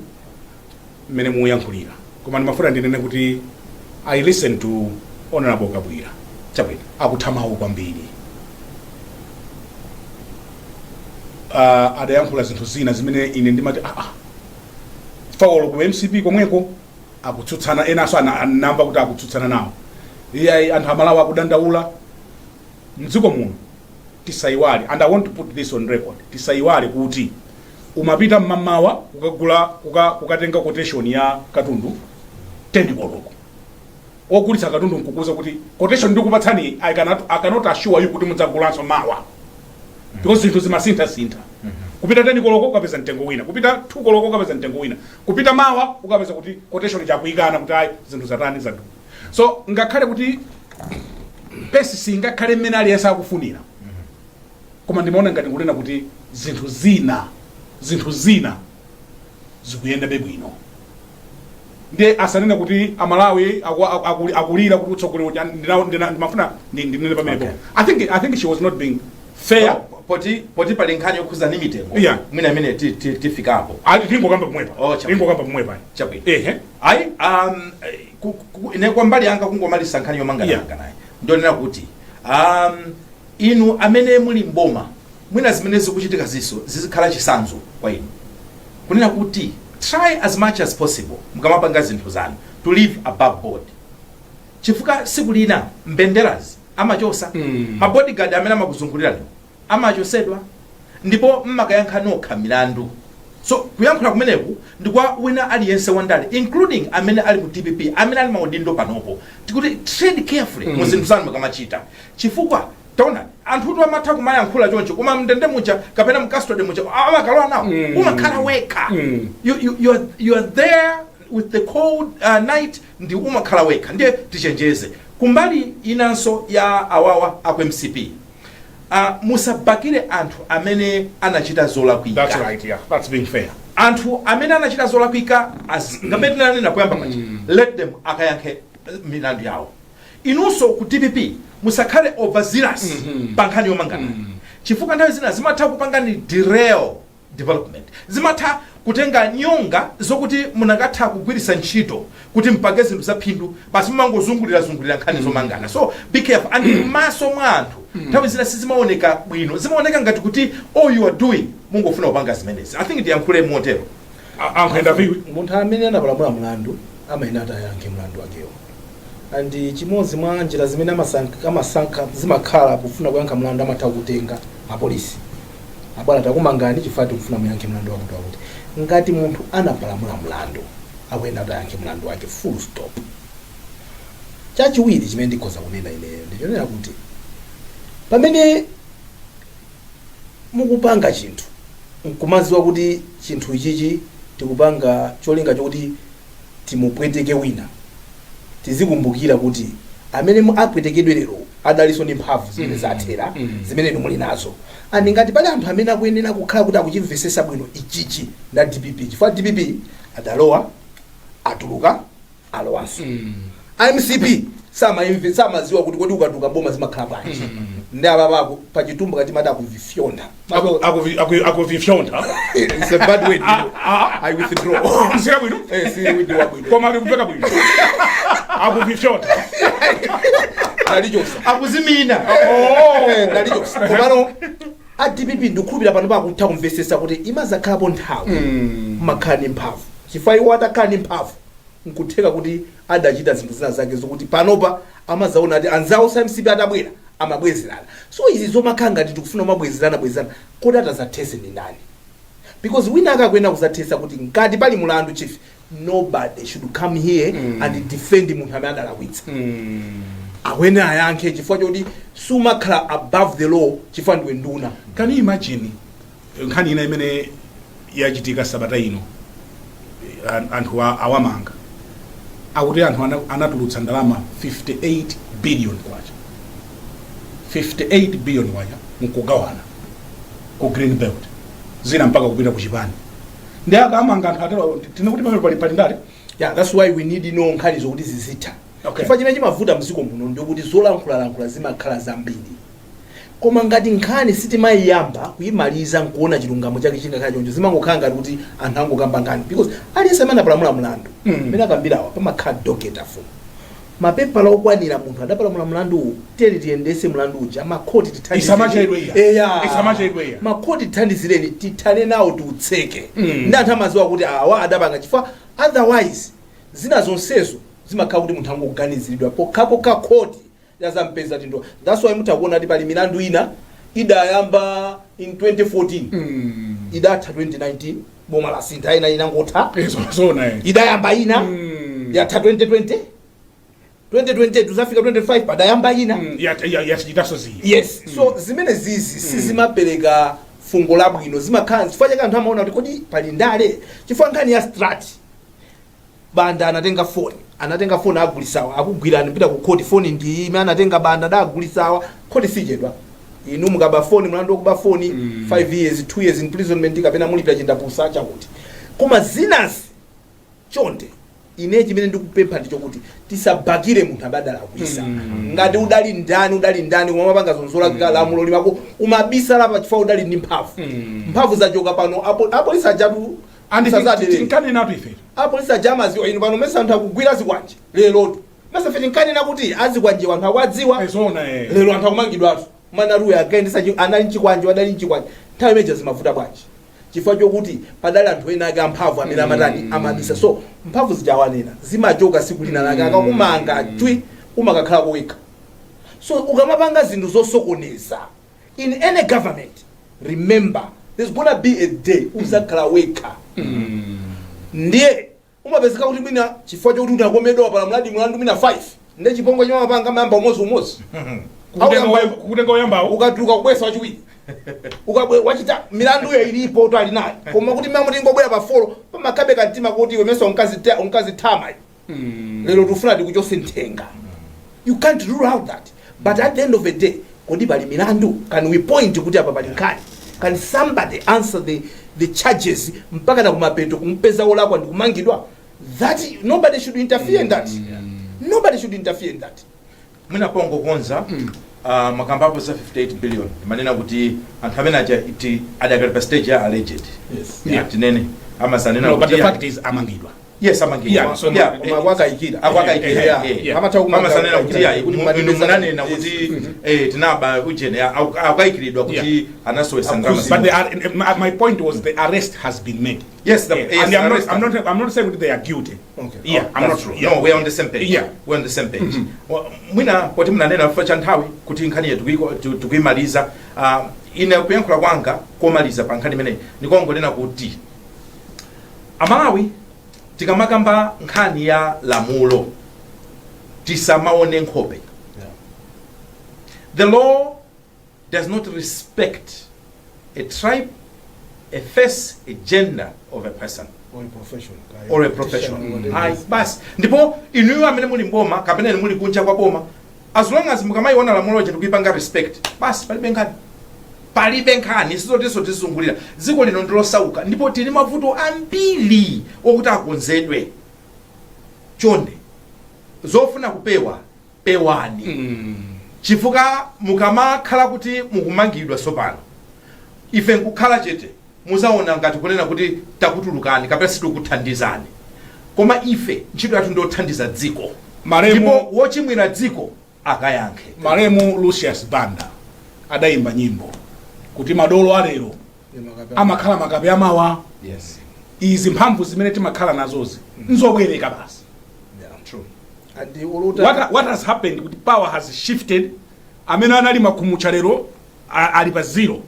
mmene muyankhulira koma ndimafuna ndinene kuti I listen to Honorable Kabwira chabwino akuthamawo kwambiri adayankhula zinthu zina zimene ine ndimati fawolo ku MCP komweko akutsutsana enaso anamba kuti akutsutsana nawo iyayi anthu amalawa akudandaula mdziko muno tisaiwale and I want to put this on record tisaiwale kuti umapita mmamawa kukatenga quotation ya katundu 10 koloko okulitsa katundu nkukuza kuti quotation ndikupatsani I cannot assure you kuti mudzagulanso mawa because zinthu zimasintha kupita 10 koloko ukapeza mtengo wina kupita 2 koloko ukapeza mtengo wina kupita mawa ukapeza kuti quotation chakuyikana kuti ayi zinthu zatani zadu so ngakhale kuti pesi singakhale mmene aliyense akufunira koma ndimaona ngati nkunena kuti zinthu zina zikuyenda bwino ndiye asanene kuti amalawi akulira kuti utsogoleri ndimafuna ndinene pamenepo I think she was not being fair poti pali nkhani yokhuza ni mitengo Yeah. mwina amene tifikapo ali tingokamba pomwepa Oh, chabwino. tingokamba pomwepa chabwino ehe ayi ine kwa mbali yanga kungomalisa nkhani yomangananga naye ndionena kuti inu amene muli mboma mwina zimene zikuchitika ziso zizikhala chisanzo kwa inu kunena kuti try as much as possible mukamapanga zinthu zanu to live above board chifukwa siku lina mbenderazi amachosa mabodyguard amene amakuzungulira amachosedwa ndipo mmakayankha nokha milandu so kuyankhula kumeneku ndikwa wina aliyense wandale including amene ali ku TPP amene ali maudindo panopo tikuti tread carefully mu zinthu zanu mukamachita chifukwa taona anthu amatha kumayankhula choncho koma mndende mucha kapena mkastode mucha amakalowa nawo umakhala wekha you are there with the cold night ndi umakhala wekha ndiye tichenjeze kumbali inanso ya awawa aku MCP musabakire anthu amene anachita zolakwika. That's right, yeah. That's being fair. Anthu amene anachita zolakwika ngambeti nanena poyamba pachi let them akayankhe milandu yawo. Inunso ku TPP musakhale overzealous pa nkhani yomangana. Chifukwa nthawi zina zimatha kupanga ni derail development. Zimatha kutenga nyonga zokuti munakatha kugwiritsa ntchito kuti mpake zinthu zaphindu basi mumangozungulira nkhani zomangana. So be careful and maso mwa anthu nthawi zina sizimaoneka bwino zimaoneka ngati kuti all you are doing mungofuna kupanga zimenezi. I think ndiyankhule motero. Munthu amene anapalamula mlandu amayenera atayankhe mlandu wakewo. And chimodzi mwa njira zimene amasankha zimakhala kufuna kuyankha mlandu amatha kutenga apolisi. Abwana takumangani chifukwa tikufuna muyankhe mlandu wakuti ngati munthu anapalamula mlandu akuyenera atayankhe mlandu wake full stop. Chachiwiri chimene ndikhoza kunena ineyo ndichonera kuti pamene mukupanga chinthu nkumaziwa kuti chinthu ichichi tikupanga cholinga chokuti timupweteke wina tizikumbukira kuti amene apwetekedwe lero adaliso ndi mphamvu zimene zathera zimene muli nazo andi ngati pali anthu amene akuyenera kukhala kuti akuchimvesesa bwino ichichi na DPP chifukwa DPP adalowa atuluka alowanso MCP samaziwa kuti kodi ukatuka boma zimakhala bwanji ndi ababako pachitumbu kati mata akuvifyonda akuvifyonda it's a bad way I withdraw sika bwino si withdraw bwino koma ndikupeka bwino akuvifyonda nalijosa akuzimina nalijosa komano a DPP ndikhulupira pano pakutha kumvesesa kuti imazakhalapo nthawi makhani mphamvu chifukwa iwo atakhani mphamvu nkutheka kuti adachita zinthu zina zake zokuti panopa amazaona ati anzawo sa MCP atabwera amabwezerana so izi zomakhala ngati tikufuna mabwezerana kodi atazathese ndi ndani because wina akakwena kuzathesa kuti ngati pali mulandu chief nobody should come here and defend munthu amene adalakwitsa awene ayankhe chifukwa choti sumakhala above the law chifukwa ndiwe nduna. Can you imagine nkhani ina imene yachitika sabata ino anthu awamanga akuti anthu anatulutsa ndalama 58 billion kwacha 58 billion kwacha mkugawana ku green belt zina mpaka kupita ku Chipani ndi akamanga anthu atero tinakuti pamene pali ndale. Yeah, that's why we need nkhani zokuti zizitha. Okay. Chifukwa chimene chimavuta mdziko muno ndikuti zolankhula zimakhala zambiri koma ngati nkhani sitimayiyamba kuyimaliza nkuona chilungamo chake chingakhala choncho zimangokhala ngati kuti anthu angokamba nkhani because aliyense amene apalamula mlandu amene akambirawa pamakhala docket afo mapepala okwanira munthu adapalamula mlandu tiyendese mlandu uja makhoti tithandizire makhoti tithandizireni tithane nawo tiutseke ndi anthu amaziwa kuti awa adapanga chifukwa otherwise zina zonsezo zimakhala kuti munthu angoganiziridwa pokhapokha khoti yazampeza tindo. That's why mutakuona kuti pali milandu ina idayamba in 2014 idatha 2019 boma la sintha ina inangotha idayamba ina yatha 2020 tuzafika 25 padayamba ina yes so zimene zizi sizimapereka fungo labwino zimakhala chifukwa chake anthu amaona kuti kodi pali ndale chifukwa nkhani ya strat Banda anatenga phone agulisawa akugwirana pita ku court phone ndi imene anatenga Banda dagulisawa court sijedwa inu mukaba phone mlandu okuba phone 5 years 2 years imprisonment kapena mulipira chindapusa chakuti koma zinas chonde ine chimene ndikupempha ndicho kuti tisabakire munthu abadala kuisa ngati udali ndani umapanga zonzola kika lamulo limako umabisala pa chifukwa udali ndi mphamvu zachoka pano apolisi ajatu andikanena ife apolisi ajamazi ino pano mesa anthu akugwira zikwanje lerotu masa feti nkanena kuti azikwanje wanthu akwadziwa lero anthu akumangidwatu manaruya akaendesa anali nchikwanje wadali nchikwanje nthawi imeja zimavuta bwanji chifukwa chokuti padali anthu ena ake amphamvu amene amatani amabisa so mphamvu zijawanena zimachoka siku lina lake akakumanga twi umakakhala koweka so ukamapanga zinthu zosokoneza in any government remember there's gonna be a day uzakhala weka ndiye umapezeka kuti mwina chifukwa chokuti unakomedwa pala mlandu mwina 5 ndiye chipongwe chomapanga mayamba umozi kutenga uyambawo ukatuluka kubwesa wachiwiri wachita milandu yo ilipo to ali nayo koma kuti mamuti ngobwera pa folo pamakabe kantima kuti iwe mesa unkazi tama lero tufuna tikuchose ntenga you can't rule out that but at the end of the day kodi pali milandu can we point kuti apa pali nkhani can somebody answer the charges mpaka na kumapeto kumpeza olakwa ndi kumangidwa that nobody should interfere in that nobody should interfere in that mwina pongo konza makambapo za 58 billion manena kuti anthu amene aja iti adakali pa stage ya alleged yes tinene amazanena but the fact is amangidwa yes amangidwa akwakaikira amazanena kuti munanena kuti tinaba ujene akaikiridwa kuti anasowesa ngama but my point was the arrest has been made yes and I'm not saying that they are guilty I'm not true no we are on the same page we're on the same page mwina poti munanena fa nthawi kuti nkhani yetu tukuimaliza ine kuyankhula kwanga komaliza pa nkhani imene ndikongonena kuti Amalawi tikamakamba nkhani ya lamulo tisamaone nkhope the law does not respect a tribe, a face, a gender of a person or a profession basi ndipo inuyo amene muli mboma kapena muli kunja kwa boma as long as mukamayiona lamulo je ndikuipanga respect basi palibe nkhani sizotiso tizungulira dziko lino ndilosauka ndipo tili mavuto ambiri okuti akonzedwe chonde zofuna kupewa pewani chifukwa mukamakhala kuti mukumangidwa sopano ife nkukhala chete muzaona ngati kunena kuti takutulukani kapena sitikuthandizani koma ife ntchito yathu ndothandiza dziko ndipo wochimwira dziko akayankhe maremu Lucius Banda adayimba nyimbo kuti madolo alero amakhala makape amawa yes izi mphamvu zimene timakhala nazozi nzobwereka basi true and what has happened kuti power has shifted amene anali makhumucha lero ali pa zero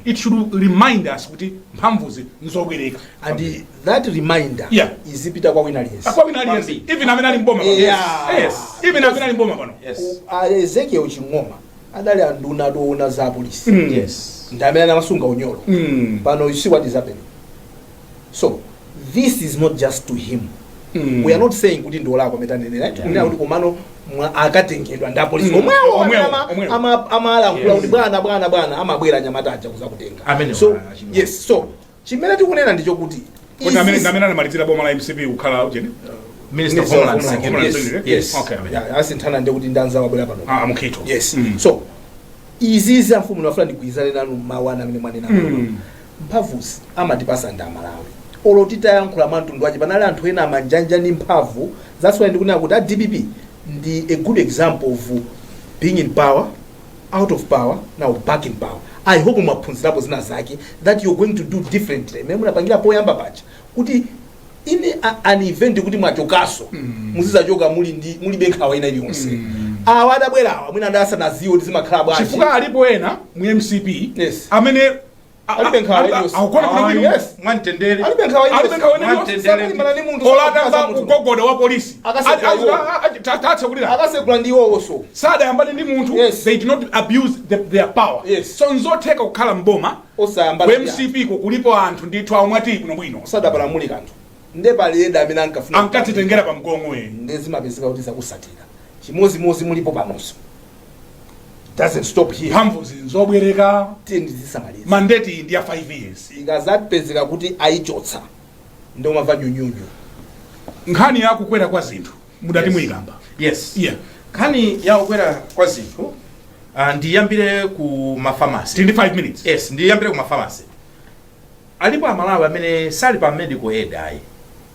it should remind us kuti mphamvuzi nzobwereka and that reminder is ipita kwa wina aliyense even amene ali mboma yes even amene ali mboma pano yes Ezekiel Chingoma adali anduna toona za polisi yes ndamene amasunga unyolo pano you see what is happening so this is not just to him we are not saying kuti ndolako metanene right kunena kuti komano akatengedwa nda polisi omwewo amalankhula kuti bwana amabwera nyamataja kuzakutenga so yes so chimene tikunena ndicho kuti kuti amene anamalizira boma la MCP ukhala ujene Minister of Homeland Security yes okay asinthana ndi kuti ndanza wabwera pano amukito yes so izizi amfumu nafuna ndikuizane nanu mawana amene mwanena mphamvuzi amatipasa ndamalawi olotita yankhula mantundu achi panali anthu ena amanjanja ndi mphamvu that's why ndikunena kuti DPP ndi a good example of being in power out of power now back in power I hope mwaphunzirapo zina zake that you're going to do differently mene munapangira poyamba pacha kuti ini an event kuti mwachokaso muzizachoka muli benkhawa ina iliyonse awa adabwerawa mwina ndasa naziwo kuti zimakhala bwanji chifukwa alipo ena mu MCP amene mwantendere olatamba kugogoda wa polisi akasekula ndiwoso sada yambane ndi munthu they do not abuse their power so nzotheka kukhala mboma ku MCP ko kulipo anthu ndithu amwati bwino sadapalamuli kanthu nde paliyeda amene ankatitengera pa mgongo ndezimapezeka kuti zakusatira chimozimozi mulipo panoso doesn't stop here mphamvu zinzobwereka zisamaliza mandate ndi ya 5 years ikazapezeka kuti aichotsa ndio mava nyunyunyu nkhani ya kukwera kwa zinthu mudati muyikamba. Yes. Yeah. Nkhani ya kukwera kwa zinthu ndiyambire ku mafamasi. 25 minutes. Yes, ndiyambire ku mafamasi. Alipo amalawi amene sali pa medical aid ayi.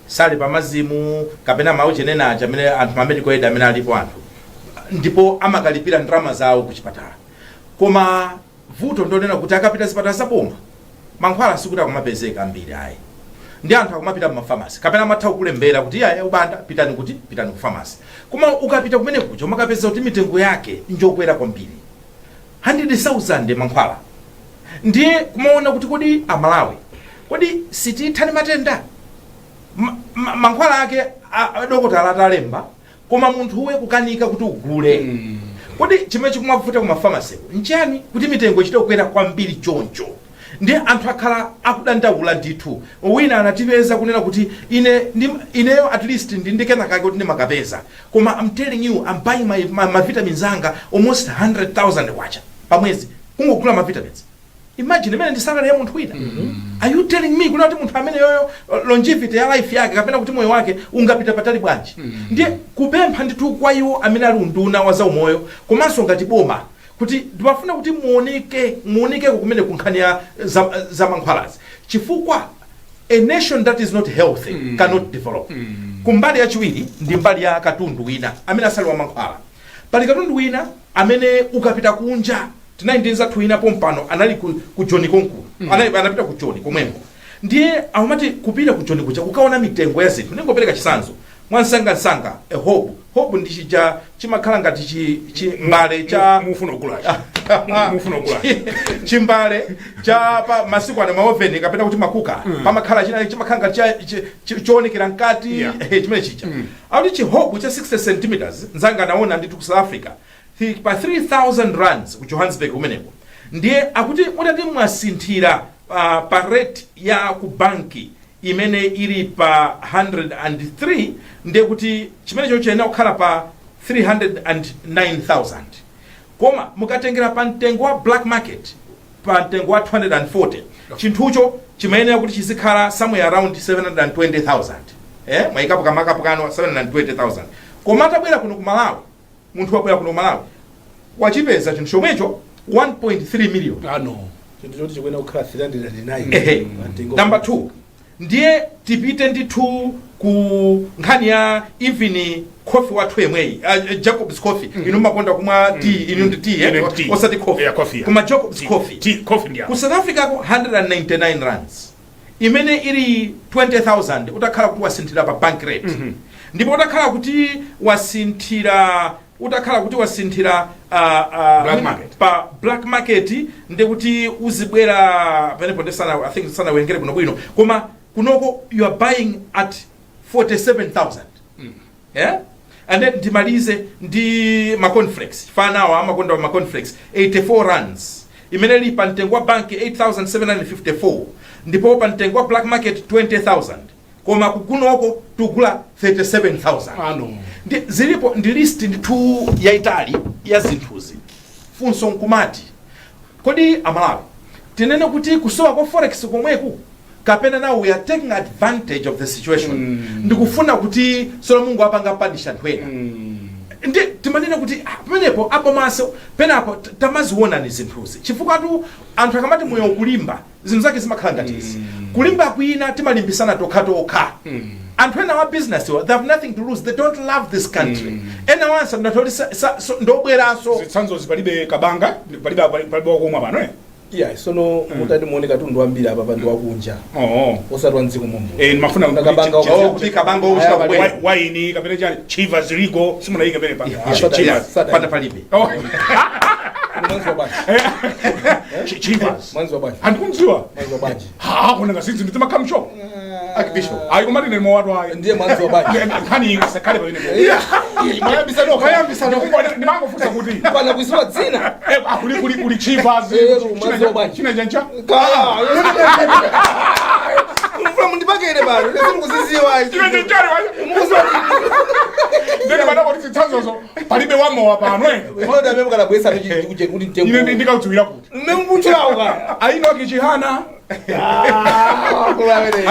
Sali pa mazimu kapena mwachinyengo amene anthu pa medical aid amene alipo anthu. Ndipo amakalipira ndalama zawo ku chipatala. Koma vuto ndonena kuti akapita zipatala za boma mankhwala sikuti akumapezeka ambiri ayi. Ndi anthu akumapita mu mafamasi kapena amatha kulembera kuti ya ubanda pitani kuti pitani ku famasi. Koma ukapita kumene kuja umakapeza kuti mitengo yake njokwera kwambiri. 100,000 mankhwala. Ndiye kumaona kuti kodi amalawi kodi sitithani matenda mankhwala ake dokotala atalemba koma munthu uwe kukanika kuti ugule. Kodi chimene chikumavuta ku mafamasi nchani kuti mitengo ichite kukwera kwambiri choncho. Ndi anthu akhala akudandaula ndithu. Wina anatipeza kunena kuti ineyo at least ndindikena kake kuti ndimakapeza. Koma I'm telling you, I'm buying my vitamins anga almost 100,000 wacha pamwezi kungogula ma vitamins. Imagine imene ndi salary ya munthu wina. Are you telling me kuna kuti munthu amene yoyo longevity ya life yake kapena kuti moyo wake ungapita patali bwanji? Ndiye kupempha ndithu kwa iwo amene ali unduna wa zaumoyo komanso ngati boma kuti ndibafuna kuti muoneke kumene kunkhani ya za mankhwalazi. Chifukwa a nation that is not healthy cannot develop. Kumbali yachiwiri ndi mbali ya katundu wina amene asali wa mankhwala. Pali katundu wina amene ukapita kunja tinaindinza tuina pompano anali ku John Konkulu. Anapita ku John komweko. Ndiye amati kupita ku John kucha ukaona mitengo ya zinthu. Ningopereka chisanzo. Mwansanga hope ndichija chimakhala ngati chimbale cha mufuna kugula. Chimbale cha pa masiku ana maoven kapena kuti makuka pamakhala chimakhala ngati choonekera nkati chimene chicha. Akuti chihope cha 60 cm nzanga naona nditu ku South Africa pa 3,000 rands ku Johannesburg kumeneko. Ndiye akuti mutati mwasinthira pa rate ya ku banki imene ili pa 103 ndiye kuti chimene chochena kukhala pa 309,000. Koma mukatengera pa mtengo wa black market pa mtengo wa 240 chinthucho chimayenera kuti chizikhala somewhere around 720,000. Mwayikapo kamakapo kano 720,000. Koma atabwera kuno ku Malawi munthu wabwera kuno ku Malawi wachipeza chinthu chomwecho 1.3 million. No. Chinthu choti chikwena kukhala 309. Number 2. Ndiye tipite ndithu ku nkhani ya even coffee wathu yemweyi Jacob's coffee inu makonda kumwa tea inu ndi tea osati coffee kuma Jacob's coffee ndiya ku South Africa ko 199 rands imene ili 20,000 utakhala kuti wasinthira pa bank rate ndipo utakhala kuti wasinthira black market pa black market ndi kuti uzibwera penepo ndesana I think sana wengere kuno bwino koma kunoko you are buying at 47,000. And then ndimalize ndi maconflex fanawa amakonda wa maconflex 84 rands imene li pa mtengo wa banki 8,754 ndipo pa mtengo wa black market 20,000 koma kunoko tugula 37,000. Ndi zilipo ndi list nditu ya Itali ya zinthuzi funso nkumati kodi amalawi tinene kuti kusowa kwa forex komweku kapena now we are taking advantage of the situation. Ndikufuna kuti Solomon apanga padisha ntwena. Ndi timanena kuti pamenepo apo maso penapo tamaziona ni zinthuzi. Chifukwa tu anthu akamati moyo kulimba zinthu zake zimakhala ngati izi. Kulimba kwina timalimbisana tokha. Anthu ena wa business they have nothing to lose, they don't love this country. Ena wansa ndatholi ndobweranso zitsanzo zipalibe kabanga palibe wakumwa pano Yeah, sono mutati muoneka tundu ambiri apa pandu wakunja. Osati wanziko mombo. Mafuna kabanga kuti kabanga ushita kubwera. Waini kapena chani Chivas Rigo simunayika pene pa. Chivas panda palibe. Mwanzo wa baji. Chivas. Mwanzo wa baji. Andikumziwa. Mwanzo wa baji. Kuna ngasinzi nditema kamsho. Akibisho. Ayikumati ne mowatu ayi. Ndiye mwanzo wa baji. Nkhani sakale pa ine. Mayambisano ndimangofuta kuti. Pana kuisiwa zina. Kuli Chivas. Mwanzo wa baji. China jancha. Mfuna mundipake Ndekele bano, ndikuziziwa. Chimene chali ndene bana kuti tsanzozo palibe wamo pano Ngoda bebe kana bwesa kuti ntengo. ine ndikaudziwira kuti Mmuchulawo ka. aino kichihana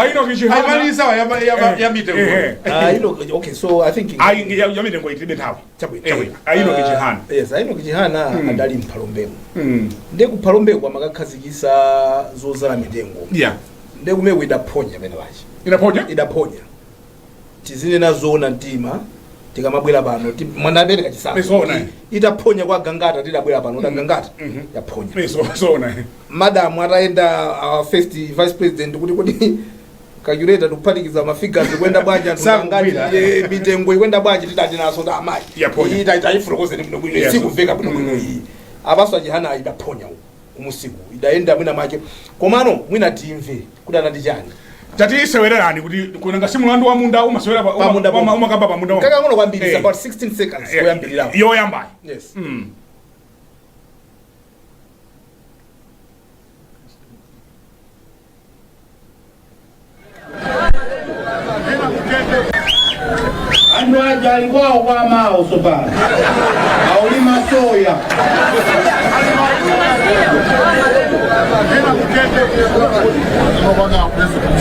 aino kichihana Amalisa ya mitengo. Okay, so I think ya mitengo itibe nthawi chabwino aino kichihana yes, aino kichihana adali mphalombewu. Nde kuphalombewu amakakhazikisa zozala mitengo. yeah Ndekumewe idaphonya pene pachi. Idaphonya. Tizine nazoona mtima tikamabwera pano mwanabere kachisana. Itaphonya kwa gangata tidabwera pano gangata yaphonya. Zona. Madam ataenda first vice president kuti calculator tuphatikiza mafigures kwenda bwanja ngati mitengo kwenda bwanja tidati naso da amayi. Ita itaifrokoze bwino bwino sikuveka bwino bwino iyi. Abaso ajihana idaphonya umusiku. Idaenda mwina make. Komano mwina timve kuti anati chani. Tati sewererani kuti kunanga simulandu wa munda umasewera umakamba pa munda. Kaka ngono kwambiri it's about 16 seconds koyambirira. Yo yamba. Yes. Andu aja alikuwa kwa mao sopa. Aulima soya.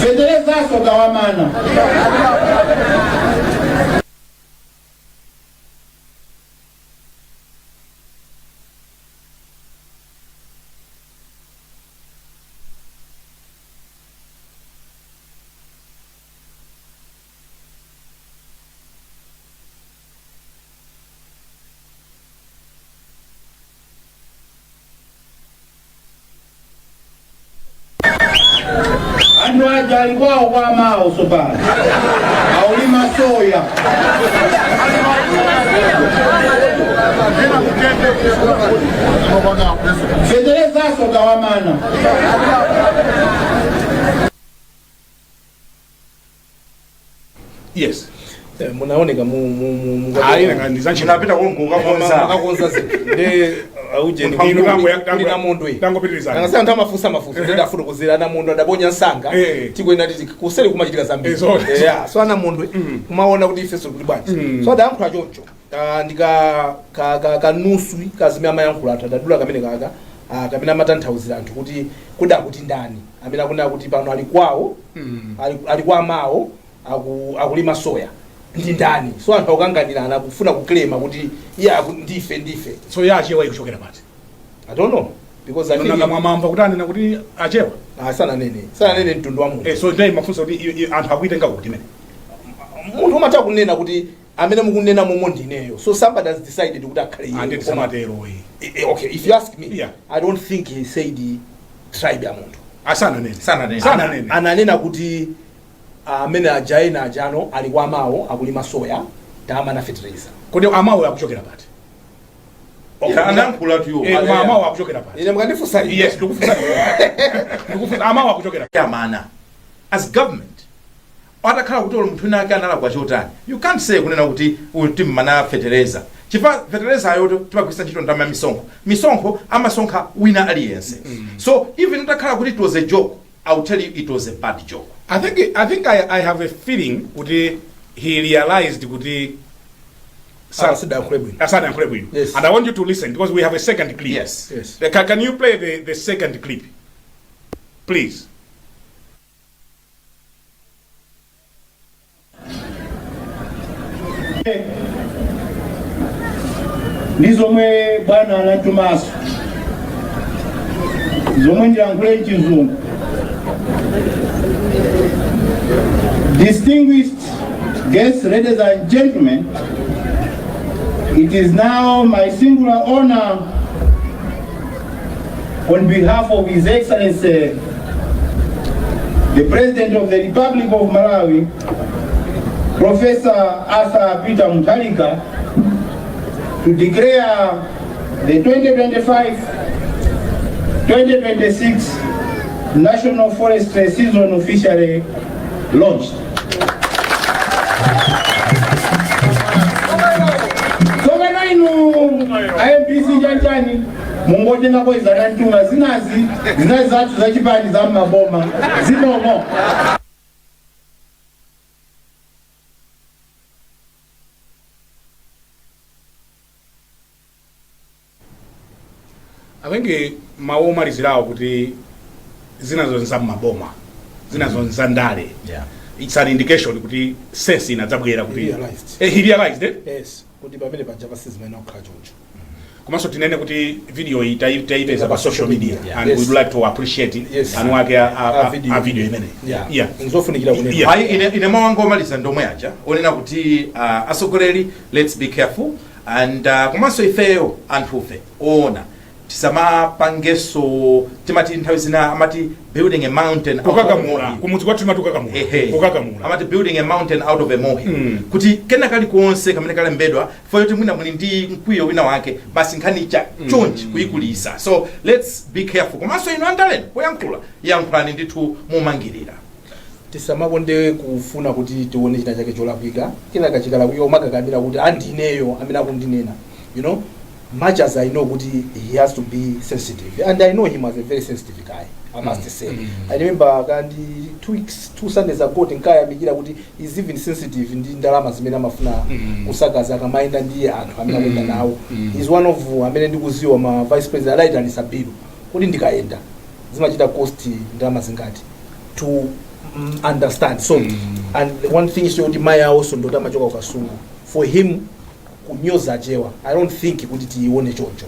Federeza soka wamana. Andu aja alikuwa kwa mao sopa. Aulima soya. Federeza soka wamana. Yes. Munaoneka Munapita makakonza ne auje Ino ndina mondwe tango pitirizana. Nangasa ntama mafusa ndenda funo kuzira na mondo ndabonya nsanga tikwenda titi kuseli kumachitika zambiri. Yeah, so ana mondwe kumaona kuti ife so kuti bwanji. So da ankula choncho. Ndika ka nuswi kazimya mayankula atadadula kamene kaka kapena matanthauzira anthu kuti kuda kuti ndani amene akuna kuti pano ali kwawo alikuwa mawo akulima soya ndi ndani so anthu akukanganirana kufuna kuklema kuti iya ndife So yachewa ikuchokera pati. I don't know because I think mamamba kuti anena kuti achewa. sana nene mtundu wa munthu. So ndai mafunso kuti anthu akuitenga kuti mene. Munthu umatha kunena kuti amene mukunena momo ndineyo. So somebody has decided kuti akhale iye. Ande samatero okay, if you ask me, yeah. I don't think he said tribe ya munthu. Sana nene. Ananena kuti amene ajaina ajano alikuwa mawo akulima soya tama na fertilizer. Kodi amawo akuchokera pati. Okay, anankula tu. Amawo akuchokera pati. Ine mukanifusa. Yes, ndikufusa. Ndikufusa amawo akuchokera. Yamana. As government, atakhala kuti munthu nake anala kwa chotani. You can't say kunena kuti ultim mana fertilizer. Chifa fertilizer ayo tipagwisa ntchito ndama misonkho amasonkha wina aliyense. So even utakhala kuti it was a joke, I will tell you it was a bad joke. I think I have a feeling kuti he realized kuti Yes. And I want you to listen because we have a second clip. Yes. Can you play the second clip, please? Ndi zomwe bwana anatumaso. Zomwe ndiyankhule chizungu. Distinguished guests, ladies and gentlemen, it is now my singular honor on behalf of His Excellency, the President of the Republic of Malawi, Professor Arthur Peter Mutharika, to declare the 2025-2026 National Forestry Season officially launched. Sokana inu IMPC janjani mungoje nako izana ntunga zinazi zatu za chipani za maboma zinomo. avenge mawu omalizirawo kuti zinazo nza maboma zinazo nza ndale. It's an indication kuti sense inadzabwera kuti he realized it. Yes, kuti pamene pajapa sizimene okhala choncho. Komanso tinene kuti video iyi taipeza pa social media and yes. we would like to appreciate it. Yes. Anu wake a video imene. Yeah. Nzofunikira kunena. Hai ine mawango omaliza ndomwe aja onena kuti asogoleri let's be careful and komanso ifeyo anthufe ona tisamapangeso timati nthawi zina amati building a mountain kukakamula kumudzi kwathu matukakamula kukakamula amati building a mountain out of a molehill kuti kena kali konse kamene kalembedwa for yoti mwina muli ndi mkwiyo wina wake basi nkhani cha chonchi kuyikulisa. So let's be careful komanso ino andaleni poyankhula yankhulani ndithu momangirira. Tisamakonde kufuna kuti tione china chake cholakwika kina kachikala kuyo umakakamira kuti andineyo amene akundinena, you know, much as I know kuti he has to be sensitive and I know him as a very sensitive guy, I must say. I remember kandi 2 Sundays ago tinkaya mikira kuti is even sensitive ndi ndalama zimene amafuna kusakaza akamaenda ndi anthu amene akwenda nawo. Is one of amene ndikuziwa ma vice president right and Sabiru kuti ndikaenda zimachita cost ndalama zingati to understand. So and one thing is kuti maya also ndota machoka ukasungu for him kunyoza jewa. I don't think kuti tione choncho.